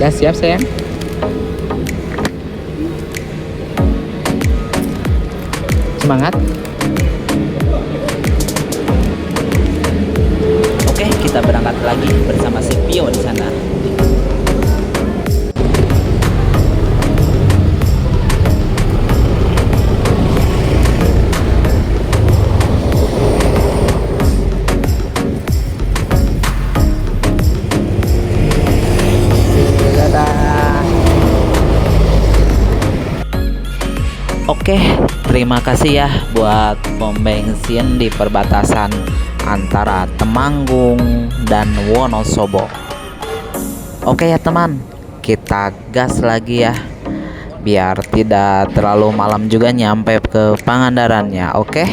Udah siap sayang? Semangat. Oke, kita berangkat lagi bersama si Pio di sana. Dadah. Oke, terima kasih ya buat pom bensin di perbatasan antara Temanggung dan Wonosobo. Oke ya teman, kita gas lagi ya, biar tidak terlalu malam juga nyampe ke Pangandarannya. Oke,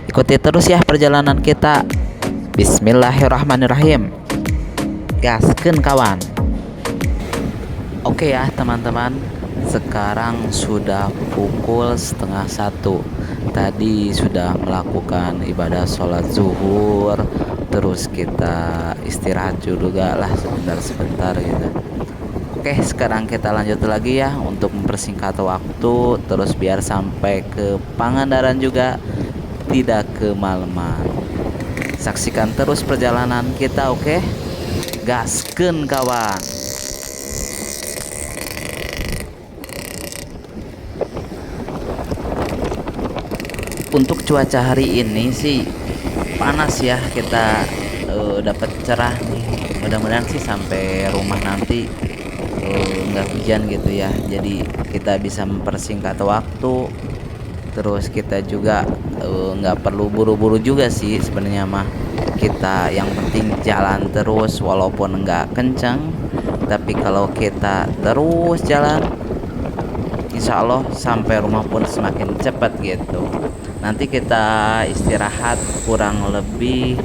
ikuti terus ya perjalanan kita. Bismillahirrahmanirrahim. Gaskeun kawan. Oke ya teman-teman, sekarang sudah pukul 12:30. Tadi sudah melakukan ibadah sholat zuhur, terus kita istirahat juga lah sebentar gitu. Oke, sekarang kita lanjut lagi ya untuk mempersingkat waktu, terus biar sampai ke Pangandaran juga tidak kemalaman. Saksikan terus perjalanan kita, oke? Gaskeun kawan. Untuk cuaca hari ini sih panas ya, kita dapat cerah nih. Mudah-mudahan sih sampai rumah nanti nggak hujan gitu ya. Jadi kita bisa mempersingkat waktu. Terus kita juga nggak perlu buru-buru juga sih sebenarnya mah. Kita yang penting jalan terus walaupun nggak kencang. Tapi kalau kita terus jalan, insya Allah sampai rumah pun semakin cepat gitu. Nanti kita istirahat kurang lebih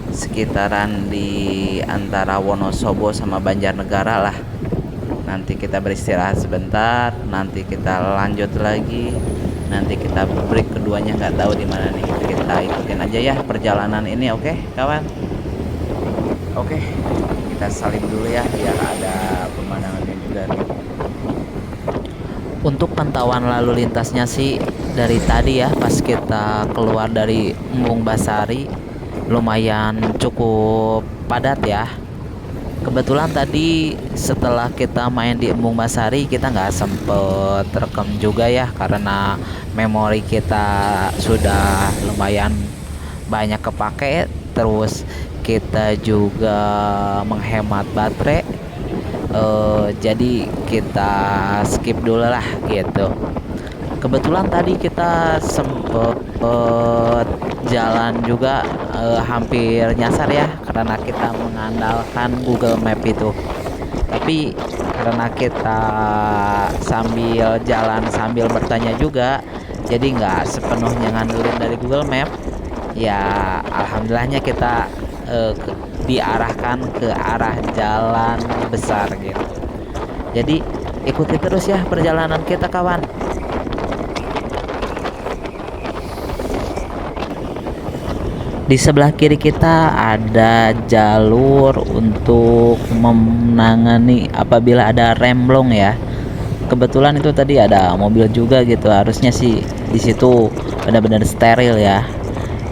sekitaran di antara Wonosobo sama Banjarnegara lah. Nanti kita beristirahat sebentar, nanti kita lanjut lagi. Nanti kita break keduanya nggak tahu di mana nih. Kita ikutin aja ya perjalanan ini, oke kawan? Oke, kita salim dulu ya biar ada pemandangannya juga nih. Untuk pantauan lalu lintasnya sih dari tadi ya, pas kita keluar dari Embung Basari lumayan cukup padat ya. Kebetulan tadi setelah kita main di Embung Basari kita nggak sempet rekam juga ya, karena memori kita sudah lumayan banyak kepake. Terus kita juga menghemat baterai, jadi kita skip dulu lah gitu. Kebetulan tadi kita sempet jalan juga, hampir nyasar ya karena kita mengandalkan Google Map itu. Tapi karena kita sambil jalan sambil bertanya juga, jadi nggak sepenuhnya ngandelin dari Google Map. Ya alhamdulillahnya kita diarahkan ke arah jalan besar gitu. Jadi ikuti terus ya perjalanan kita kawan. Di sebelah kiri kita ada jalur untuk menangani apabila ada remblong ya. Kebetulan itu tadi ada mobil juga gitu. Harusnya sih di situ benar-benar steril ya.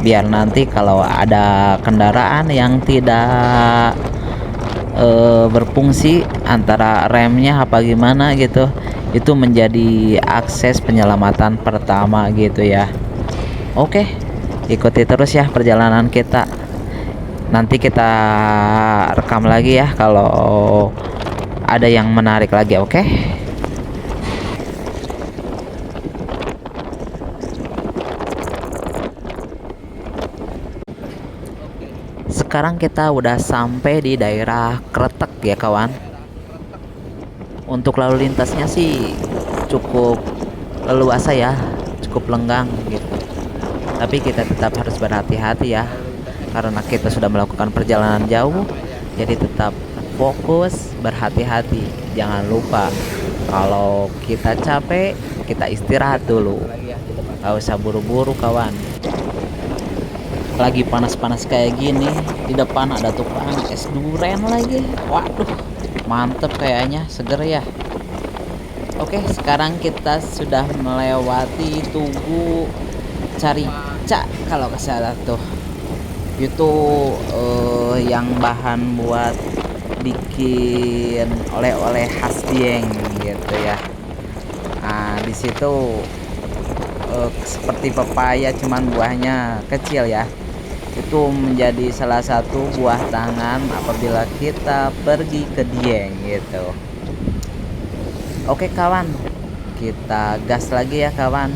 Biar nanti kalau ada kendaraan yang tidak berfungsi antara remnya apa gimana gitu, itu menjadi akses penyelamatan pertama gitu ya. Oke, ikuti terus ya perjalanan kita. Nanti kita rekam lagi ya kalau ada yang menarik lagi, oke? Sekarang kita udah sampai di daerah Kretek ya kawan. Untuk lalu lintasnya sih cukup leluasa ya, cukup lenggang gitu. Tapi kita tetap harus berhati-hati ya, karena kita sudah melakukan perjalanan jauh. Jadi tetap fokus, berhati-hati. Jangan lupa kalau kita capek, kita istirahat dulu. Gak usah buru-buru kawan. Lagi panas-panas kayak gini, di depan ada tukang es duren lagi. Waduh, Mantep kayaknya, seger ya. Oke, sekarang kita sudah melewati Tugu Carica kalau nggak salah tuh. Itu yang bahan buat bikin oleh-oleh khas Dieng gitu ya. Nah, di situ seperti pepaya cuman buahnya kecil ya. Itu menjadi salah satu buah tangan apabila kita pergi ke Dieng gitu. Oke kawan, kita gas lagi ya kawan.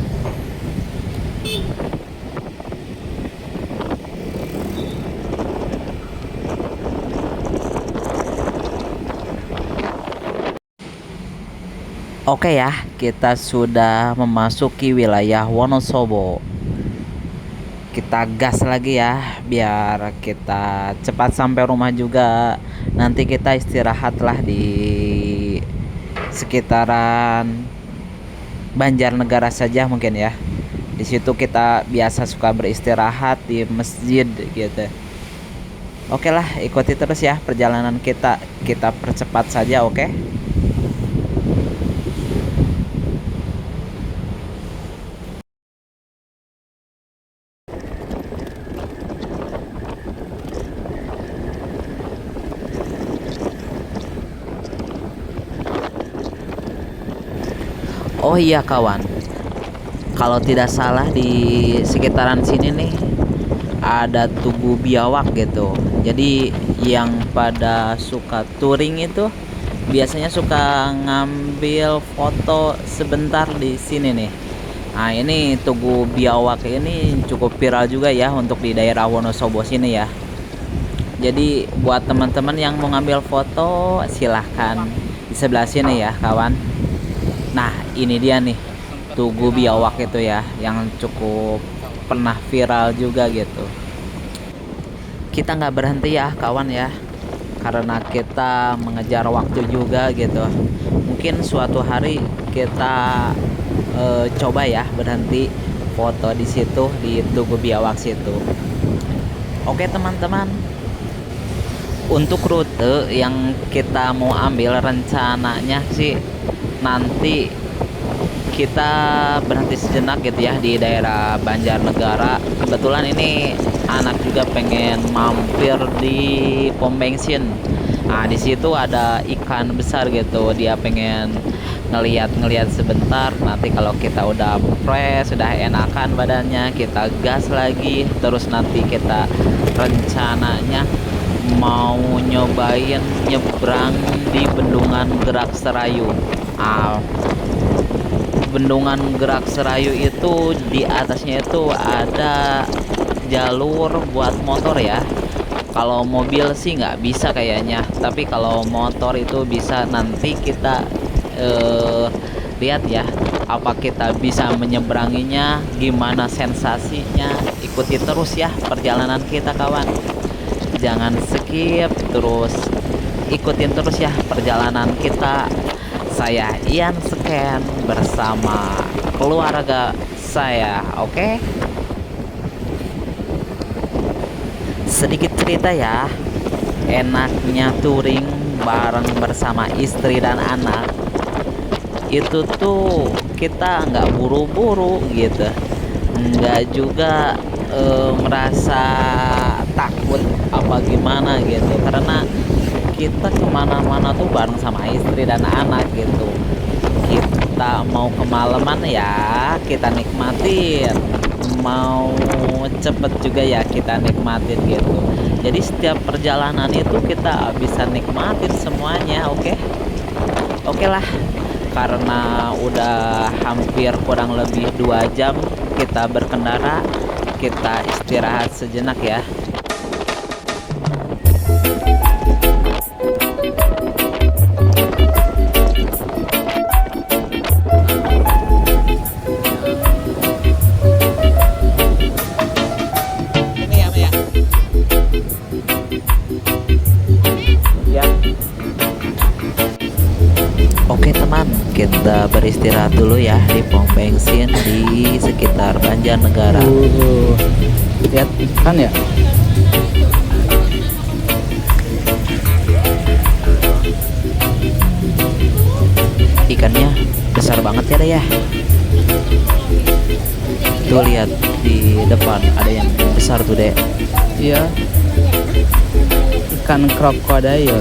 Oke ya, kita sudah memasuki wilayah Wonosobo. Kita gas lagi ya, biar kita cepat sampai rumah juga. Nanti kita istirahatlah di sekitaran Banjarnegara saja mungkin ya. Di situ kita biasa suka beristirahat di masjid gitu. Oke lah, ikuti terus ya perjalanan kita. Kita percepat saja, oke? Oh iya kawan, kalau tidak salah di sekitaran sini nih ada Tugu Biawak gitu. Jadi yang pada suka touring itu biasanya suka ngambil foto sebentar di sini nih. Nah, ini Tugu Biawak ini cukup viral juga ya untuk di daerah Wonosobo sini ya. Jadi buat teman-teman yang mau ngambil foto silahkan di sebelah sini ya kawan. Nah, ini dia nih Tugu Biawak itu ya, yang cukup pernah viral juga gitu. Kita nggak berhenti ya kawan ya, karena kita mengejar waktu juga gitu. Mungkin suatu hari kita coba ya berhenti foto di situ, di Tugu Biawak situ. Oke teman-teman, untuk rute yang kita mau ambil rencananya sih nanti kita berhenti sejenak gitu ya di daerah Banjarnegara. Kebetulan ini anak juga pengen mampir di pom bensin. Nah, di situ ada ikan besar gitu. Dia pengen ngeliat sebentar. Nanti kalau kita udah fresh, sudah enakan badannya, kita gas lagi. Terus nanti kita rencananya mau nyobain nyebrang di Bendungan Gerak Serayu. Bendungan Gerak Serayu itu di atasnya itu ada jalur buat motor ya. Kalau mobil sih nggak bisa kayaknya, tapi kalau motor itu bisa. Nanti kita lihat ya apa kita bisa menyeberanginya, gimana sensasinya. Ikuti terus ya perjalanan kita kawan, jangan skip, terus ikutin terus ya perjalanan kita. Saya Ian Scan bersama keluarga saya, oke? Sedikit cerita ya, enaknya touring bareng bersama istri dan anak itu tuh kita nggak buru-buru gitu, nggak juga merasa takut apa gimana gitu, karena kita kemana-mana tuh bareng sama istri dan anak gitu. Kita mau kemalaman ya kita nikmatin, mau cepet juga ya kita nikmatin gitu. Jadi setiap perjalanan itu kita bisa nikmatin semuanya, oke? Oke lah, karena udah hampir kurang lebih 2 jam kita berkendara, kita istirahat sejenak ya. Oke teman, kita beristirahat dulu ya di pom bensin di sekitar Banjarnegara. Lihat kan ya. aja deh ya. Tuh lihat di depan ada yang besar tuh dek. Iya. Ikan krokodil.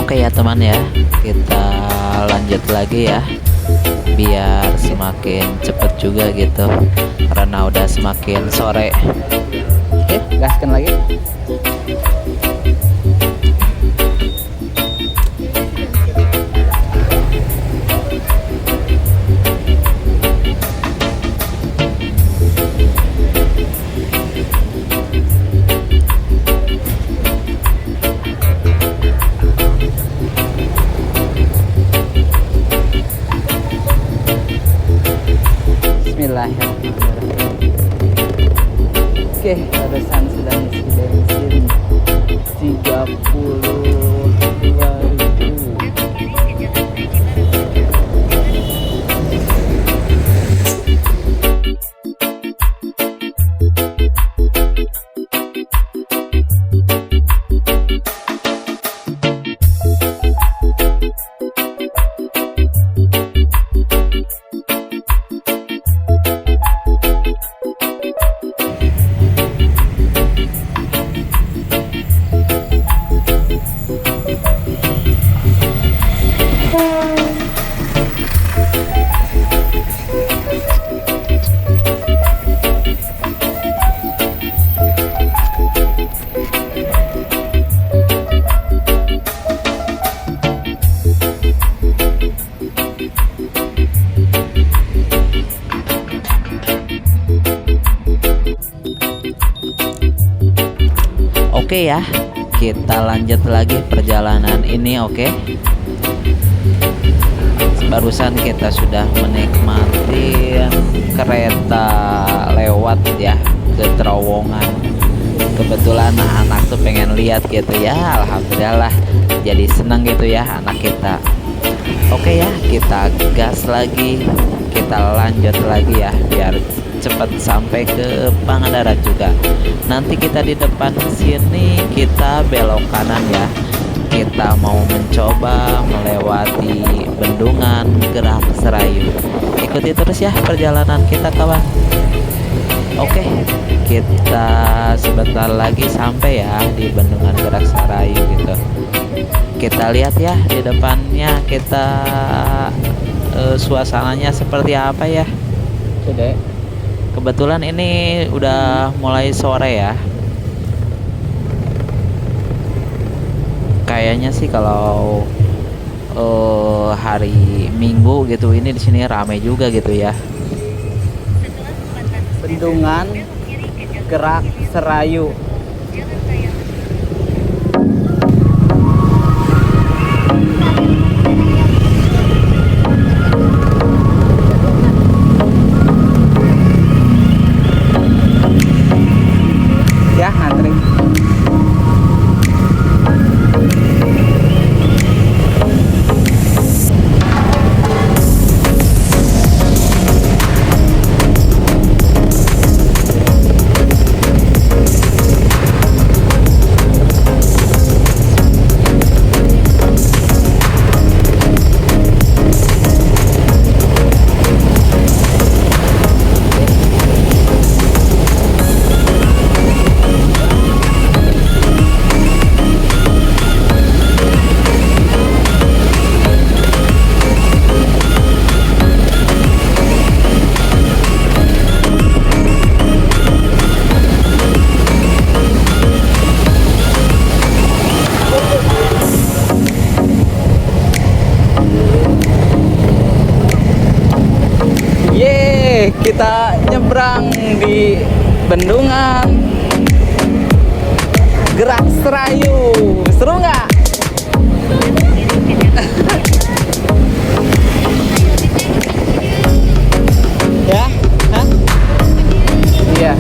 Oke ya teman ya, kita lanjut lagi ya, biar semakin cepet juga gitu, karena udah semakin sore. Oke, gaskan lagi. Bismillahirrahmanirrahim. Oke, barusan sudah ngisi bensin 32.000. Oke ya, kita lanjut lagi perjalanan ini. Oke, barusan kita sudah menikmati kereta lewat ya ke terowongan. Kebetulan anak tuh pengen lihat gitu ya, alhamdulillah jadi seneng gitu ya anak kita. Oke ya, kita gas lagi, kita lanjut lagi ya, biar cepat sampai ke Pangandaran juga. Nanti kita di depan sini kita belok kanan ya. Kita mau mencoba melewati bendungan Gerak Serayu. Ikuti terus ya perjalanan kita kawan. Oke, kita sebentar lagi sampai ya di bendungan Gerak Serayu gitu. Kita lihat ya di depannya kita suasananya seperti apa ya. Sudah. Kebetulan ini udah mulai sore ya. Kayaknya sih kalau hari Minggu gitu ini di sini ramai juga gitu ya. Bendungan Gerak Serayu. Ya, ngantri. Kita nyebrang di bendungan Gerak Serayu. Seru nggak? Ya? Hah? Iya.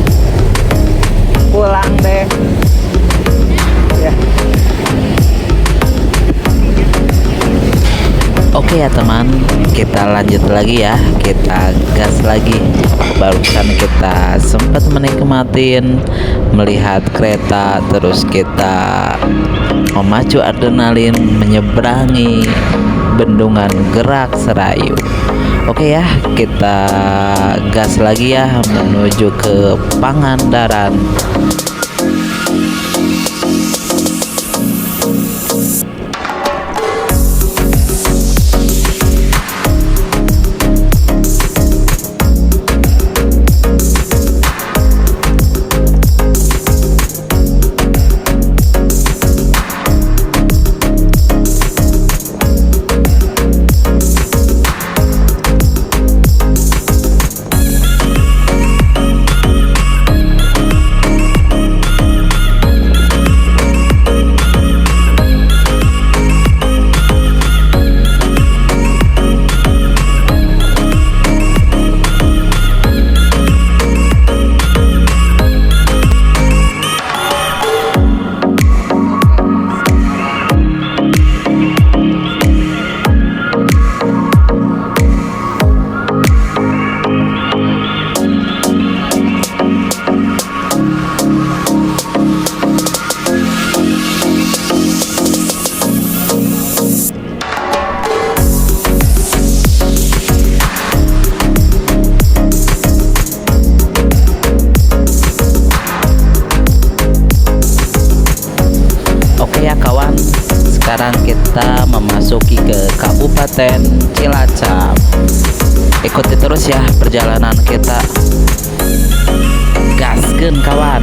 Pulang deh. Ya. Oke Oke ya teman, kita lanjut lagi ya, kita gas lagi. Barusan kita sempat menikmatin melihat kereta, terus kita memacu adrenalin menyeberangi bendungan Gerak Serayu. Oke ya, kita gas lagi ya menuju ke Pangandaran. Sekarang kita memasuki ke Kabupaten Cilacap. Ikuti terus ya perjalanan kita. Gaskeun kawan.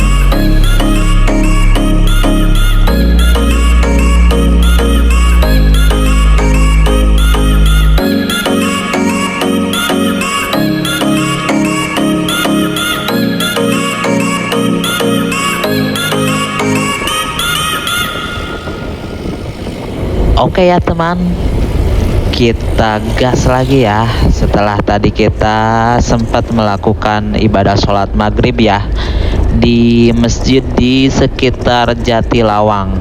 Oke ya teman, kita gas lagi ya. Setelah tadi kita sempat melakukan ibadah sholat maghrib ya di masjid di sekitar Jatilawang.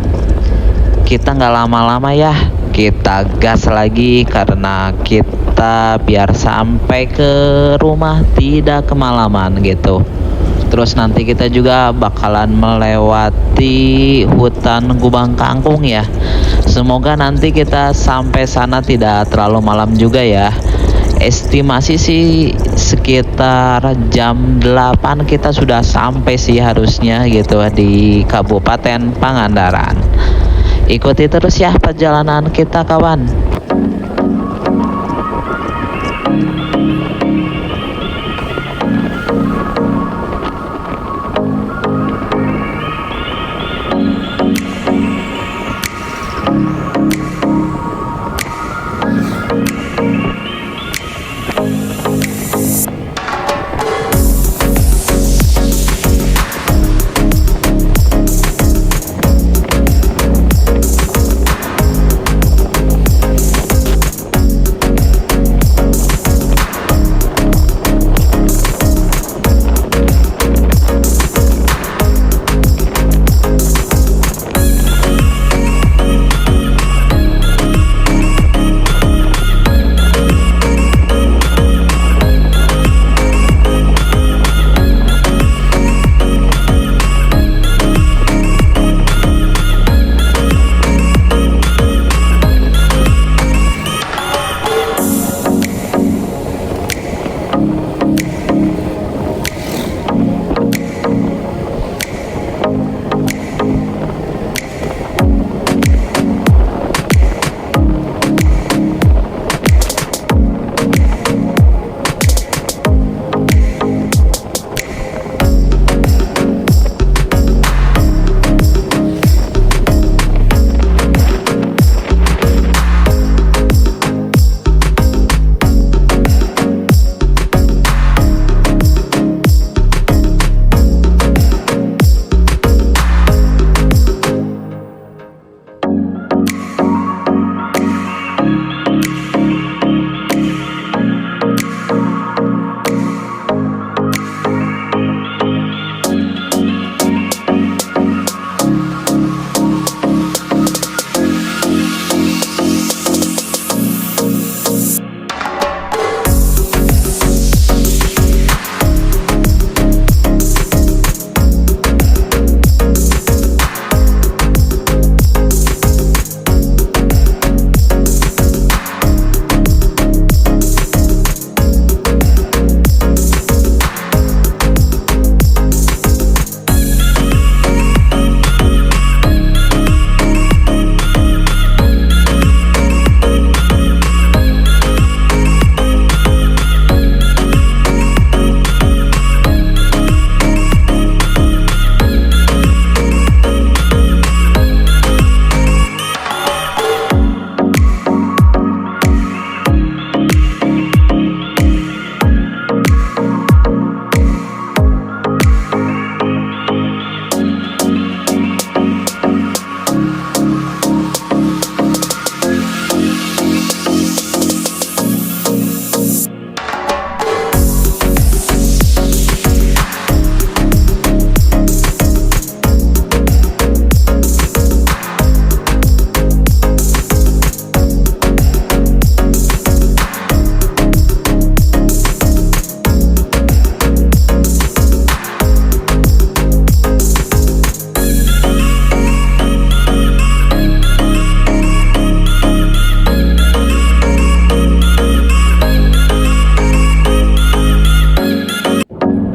Kita nggak lama-lama ya, kita gas lagi karena kita biar sampai ke rumah tidak kemalaman gitu. Terus nanti kita juga bakalan melewati hutan Gubang Kangkung ya. Semoga nanti kita sampai sana tidak terlalu malam juga ya. Estimasi sih sekitar jam 8 kita sudah sampai sih harusnya gitu di Kabupaten Pangandaran. Ikuti terus ya perjalanan kita kawan.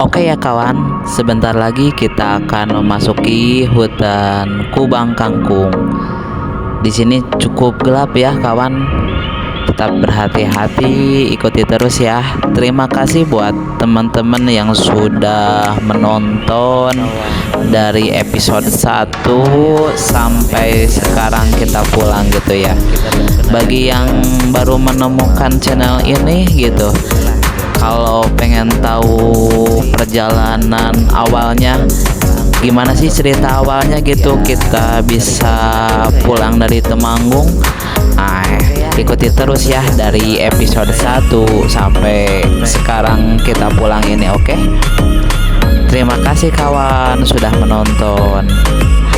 Oke ya kawan, sebentar lagi kita akan memasuki hutan Kubang Kangkung. Di sini cukup gelap ya kawan. Tetap berhati-hati, ikuti terus ya. Terima kasih buat teman-teman yang sudah menonton dari episode 1 sampai sekarang kita pulang gitu ya. Bagi yang baru menemukan channel ini gitu, kalau pengen tahu perjalanan awalnya gimana sih, cerita awalnya gitu, kita bisa pulang dari Temanggung, ikuti terus ya dari episode 1 sampai sekarang kita pulang ini, oke? Terima kasih kawan sudah menonton.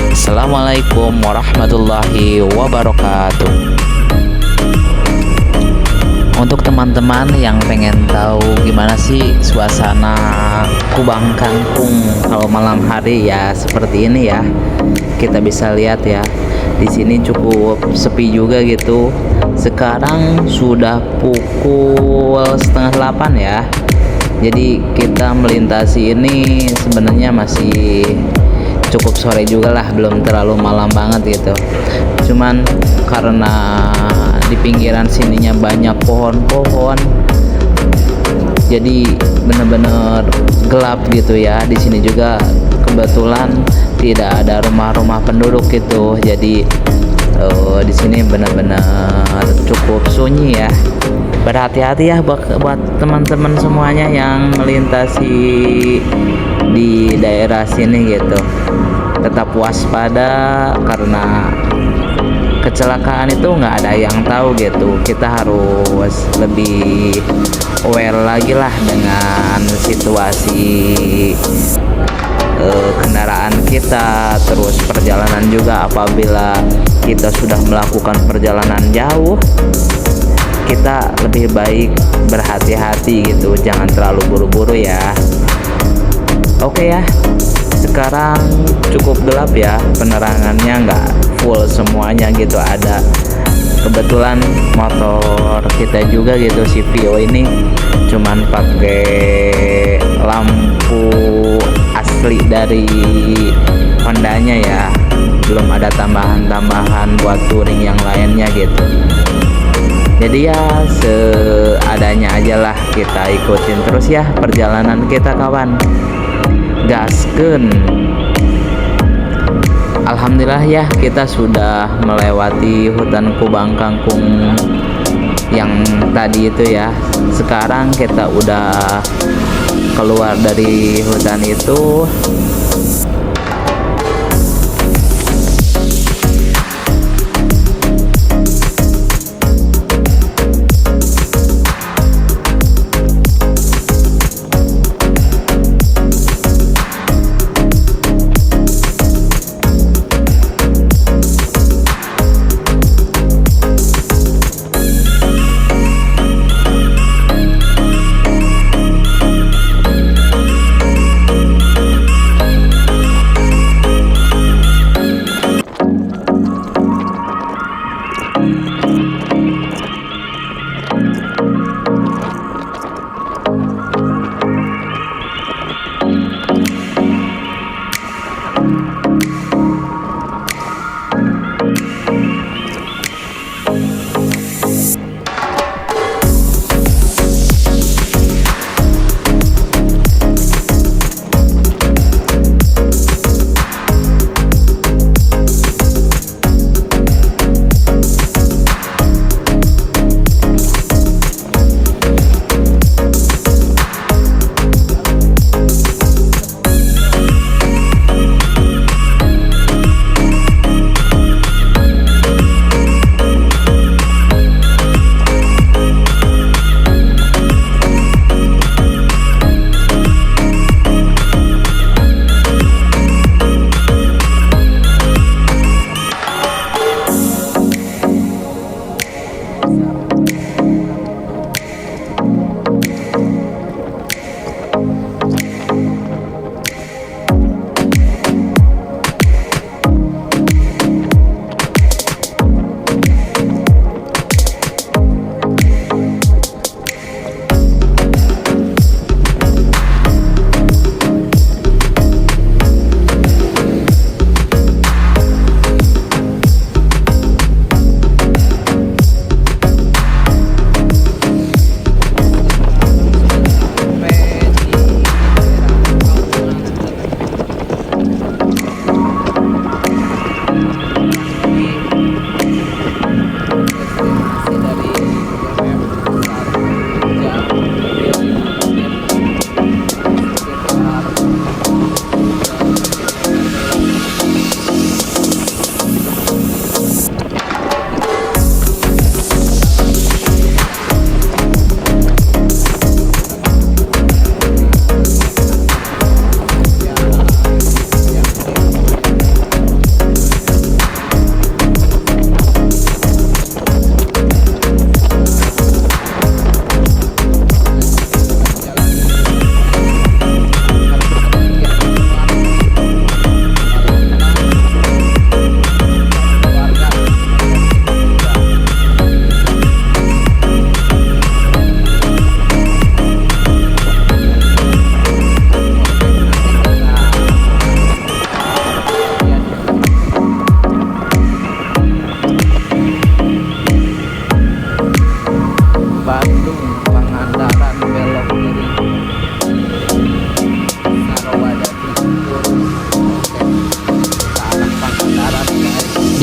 Assalamualaikum warahmatullahi wabarakatuh. Untuk teman-teman yang pengen tahu gimana sih suasana Kubang Kangkung kalau malam hari ya seperti ini ya. Kita bisa lihat ya. Di sini cukup sepi juga gitu. Sekarang sudah pukul 7:30 ya. Jadi kita melintasi ini sebenarnya masih cukup sore juga lah, belum terlalu malam banget gitu. Cuman karena di pinggiran sininya banyak pohon-pohon, jadi bener-bener gelap gitu ya. Di sini juga kebetulan tidak ada rumah-rumah penduduk gitu, jadi di sini benar-benar cukup sunyi ya. Berhati-hati ya buat teman-teman semuanya yang melintasi di daerah sini gitu. Tetap waspada karena kecelakaan itu nggak ada yang tahu gitu. Kita harus lebih aware lagi lah dengan situasi kendaraan kita, terus perjalanan juga. Apabila kita sudah melakukan perjalanan jauh, kita lebih baik berhati-hati gitu, jangan terlalu buru-buru ya. Oke ya, sekarang cukup gelap ya, penerangannya nggak full semuanya gitu. Ada kebetulan motor kita juga gitu, si Vio ini cuman pakai lampu asli dari Hondanya ya, belum ada tambahan-tambahan buat touring yang lainnya gitu. Jadi ya seadanya aja lah, kita ikutin terus ya perjalanan kita kawan. Gaskeun. Alhamdulillah ya, kita sudah melewati hutan Kubang Kangkung yang tadi itu ya. Sekarang kita udah keluar dari hutan itu.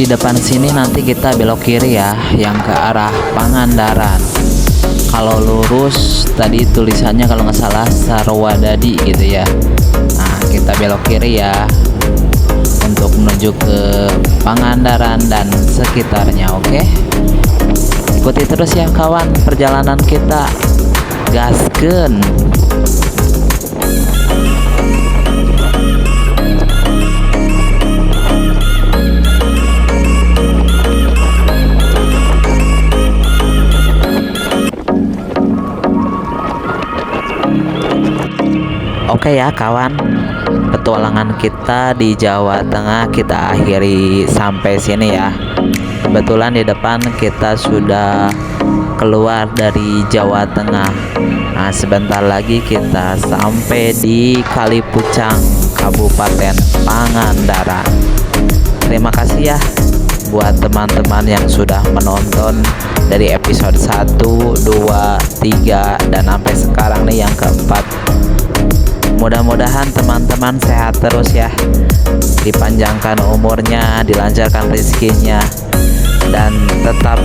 di depan sini nanti kita belok kiri ya, yang ke arah Pangandaran. Kalau lurus tadi tulisannya kalau nggak salah Sarwadadi gitu ya. Nah, kita belok kiri ya untuk menuju ke Pangandaran dan sekitarnya. Oke, ikuti terus ya kawan perjalanan kita, gaskeun. Oke ya kawan, petualangan kita di Jawa Tengah kita akhiri sampai sini ya. Kebetulan di depan kita sudah keluar dari Jawa Tengah. Nah, sebentar lagi kita sampai di Kalipucang, Kabupaten Pangandaran. Terima kasih ya buat teman-teman yang sudah menonton dari episode 1, 2, 3 dan sampai sekarang nih yang keempat. Mudah-mudahan teman-teman sehat terus ya, dipanjangkan umurnya, dilancarkan rezekinya, dan tetap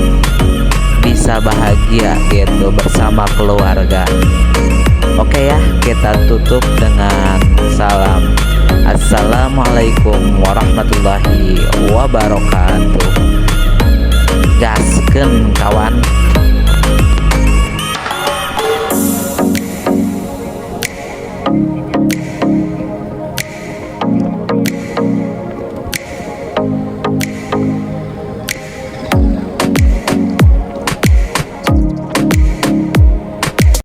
bisa bahagia gitu bersama keluarga. Oke ya, kita tutup dengan salam. Assalamualaikum warahmatullahi wabarakatuh. Gaskeun kawan.